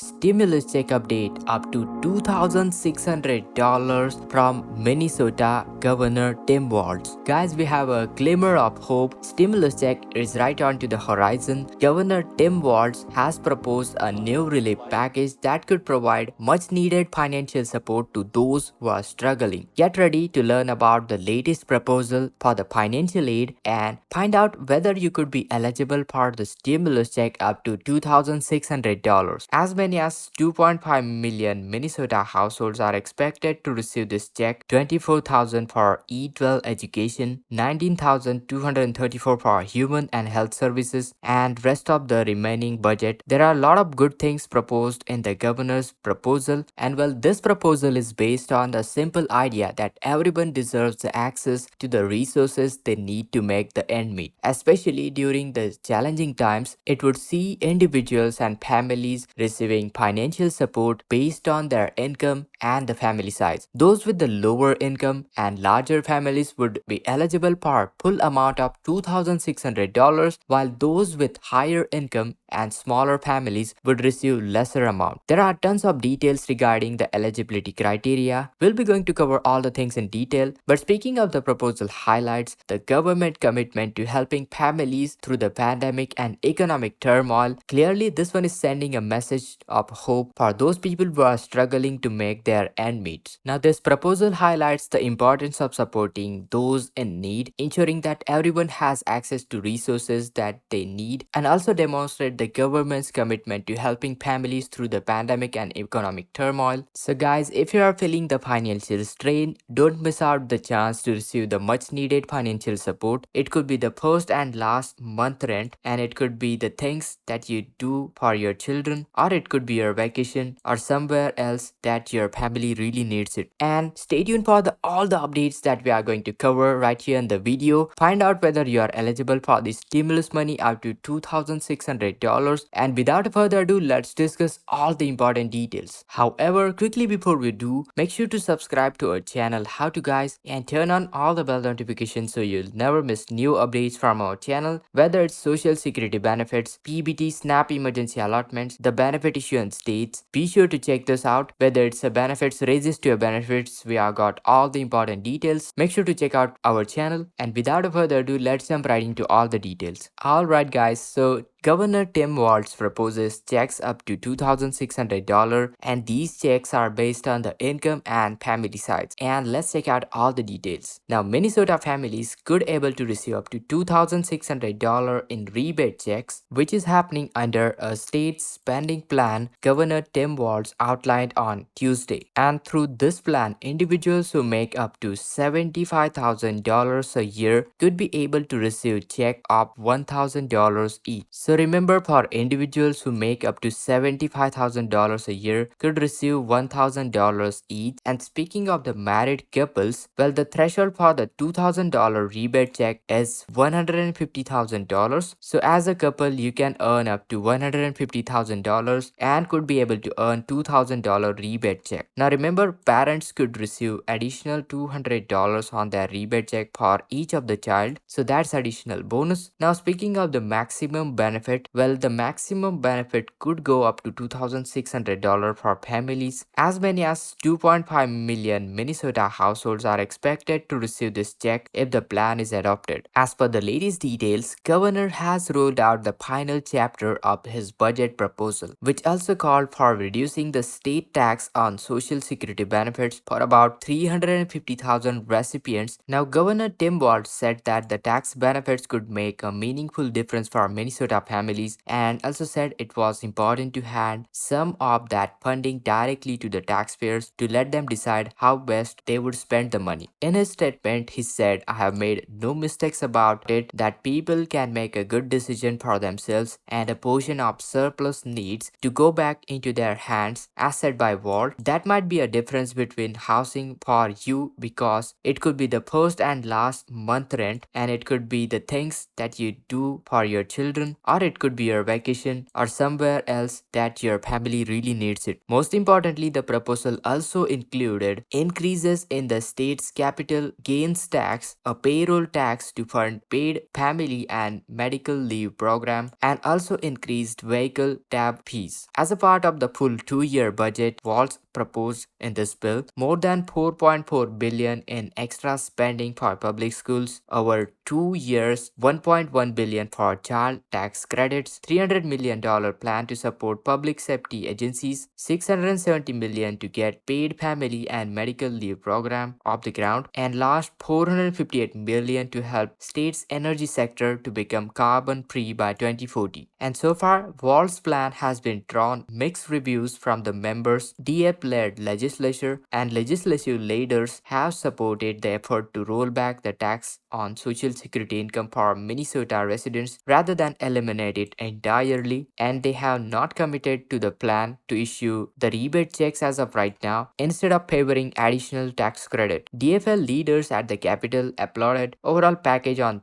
Stimulus check update up to $2,600 from Minnesota Governor Tim Walz. Guys, we have a glimmer of hope. Stimulus check is right onto the horizon. Governor Tim Walz has proposed a new relief package that could provide much needed financial support to those who are struggling. Get ready to learn about the latest proposal for the financial aid and find out whether you could be eligible for the stimulus check up to $2,600. As many as 2.5 million Minnesota households are expected to receive this check. 24,000 for E12 education, 19,234 for human and health services, and rest of the remaining budget. There are a lot of good things proposed in the governor's proposal, and well, this proposal is based on the simple idea that everyone deserves the access to the resources they need to make the end meet. Especially during the challenging times, it would see individuals and families receiving financial support based on their income and the family size. Those with the lower income and larger families would be eligible for full amount of $2,600, while those with higher income and smaller families would receive lesser amount. There are tons of details regarding the eligibility criteria. We'll be going to cover all the things in detail, but speaking of the proposal highlights the government commitment to helping families through the pandemic and economic turmoil. Clearly, this one is sending a message of hope for those people who are struggling to make their end meet. Now, this proposal highlights the importance of supporting those in need, ensuring that everyone has access to resources that they need, and also demonstrate the government's commitment to helping families through the pandemic and economic turmoil. So guys, if you are feeling the financial strain, don't miss out the chance to receive the much needed financial support. It could be the first and last month rent, and it could be the things that you do for your children, or it could be your vacation or somewhere else that your family really needs it. And stay tuned for all the updates that we are going to cover right here in the video. Find out whether you are eligible for the stimulus money up to $2,600. And without further ado, let's discuss all the important details. However, quickly before we do, make sure to subscribe to our channel How To Guys and turn on all the bell notifications so you'll never miss new updates from our channel, whether it's social security benefits, PBT, SNAP emergency allotments, the benefit issuance dates. Be sure to check this out, whether it's a benefits raises to a benefits. We have got all the important details. Make sure to check out our channel, and without further ado, let's jump right into all the details. Alright guys, so Governor Tim Walz proposes checks up to $2,600, and these checks are based on the income and family size. And let's check out all the details. Now, Minnesota families could able to receive up to $2,600 in rebate checks, which is happening under a state spending plan Governor Tim Walz outlined on Tuesday. And through this plan, individuals who make up to $75,000 a year could be able to receive check of $1,000 each. So remember, for individuals who make up to $75,000 a year could receive $1,000 each. And speaking of the married couples, well, the threshold for the $2,000 rebate check is $150,000. So as a couple, you can earn up to $150,000 and could be able to earn $2,000 rebate check. Now remember, parents could receive additional $200 on their rebate check for each of the child. So that's additional bonus. Now speaking of the maximum benefit, well, the maximum benefit could go up to $2,600 for families. As many as 2.5 million Minnesota households are expected to receive this check if the plan is adopted. As per the latest details, Governor has rolled out the final chapter of his budget proposal, which also called for reducing the state tax on social security benefits for about 350,000 recipients. Now, Governor Tim Walz said that the tax benefits could make a meaningful difference for Minnesota families, and also said it was important to hand some of that funding directly to the taxpayers to let them decide how best they would spend the money. In his statement, he said, "I have made no mistakes about it, that people can make a good decision for themselves, and a portion of surplus needs to go back into their hands." As said by Walt, that might be a difference between housing for you, because it could be the first and last month rent, and it could be the things that you do for your children, or it could be your vacation or somewhere else that your family really needs it. Most importantly, the proposal also included increases in the state's capital gains tax, a payroll tax to fund paid family and medical leave program, and also increased vehicle tab fees. As a part of the full 2-year budget, Walz proposed in this bill more than 4.4 billion in extra spending for public schools over 2 years, 1.1 billion for child tax credits, $300 million plan to support public safety agencies, 670 million to get paid family and medical leave program off the ground, and last 458 million to help states energy sector to become carbon free by 2040. And so far, Walz's plan has been drawn mixed reviews from the members. DF-led legislature and legislative leaders have supported the effort to roll back the tax on social security income for Minnesota residents rather than eliminate it entirely, and they have not committed to the plan to issue the rebate checks as of right now instead of favoring additional tax credit. DFL leaders at the Capitol applauded overall package on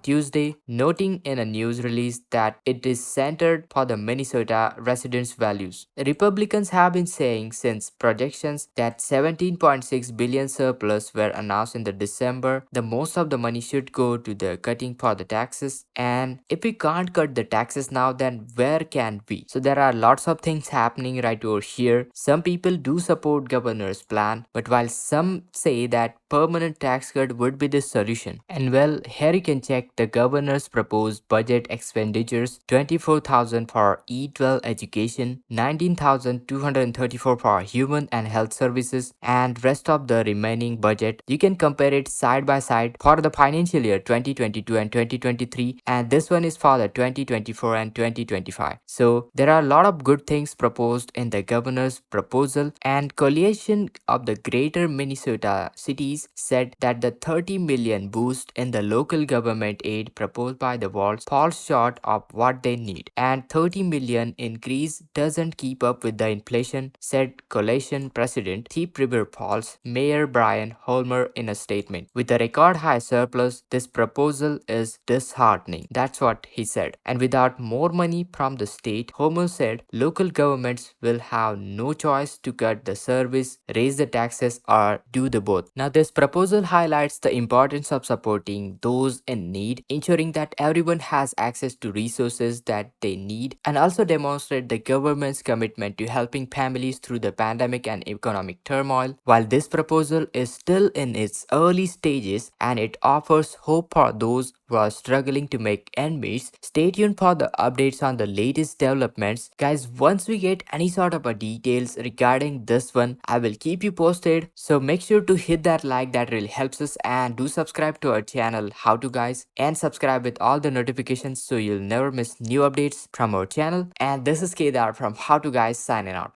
Tuesday, noting in a news release that it is centered for the Minnesota residents' values. Republicans have been saying since projections that 17.6 billion surplus were announced in the December, the most of the money should go to the cutting for the taxes. And if we can't cut the taxes now, then where can we? So there are lots of things happening right over here. Some people do support governor's plan, but while some say that permanent tax cut would be the solution. And well, here you can check the governor's proposed budget expenditures: 24,000 for E12 education, 19,234 for human and health services, and rest of the remaining budget. You can compare it side by side for the financial year 2022 and 2023, and this one is for the 2024 and 2025. So there are a lot of good things proposed in the governor's proposal, and coalition of the greater Minnesota cities said that the 30 million boost in the local government aid proposed by the Walz falls short of what they need, and 30 million increase doesn't keep up with the inflation, said coalition president Thief River Falls Mayor Brian Holmer in a statement. With a record high surplus, this proposal is disheartening. That's what he said. And without more money from the state, Holmer said local governments will have no choice to cut the service, raise the taxes, or do the both. Now, this proposal highlights the importance of supporting those in need, ensuring that everyone has access to resources that they need, and also demonstrate the government's commitment to helping families through the pandemic and economic turmoil. While this proposal is still in its early stages and it offers hope for those who are struggling to make ends meet, stay tuned for the updates on the latest developments. Guys, once we get any sort of a details regarding this one, I will keep you posted. So make sure to hit that like, that really helps us, and do subscribe to our channel How To Guys, and subscribe with all the notifications so you'll never miss new updates from our channel. And this is Kedar from How To Guys signing out.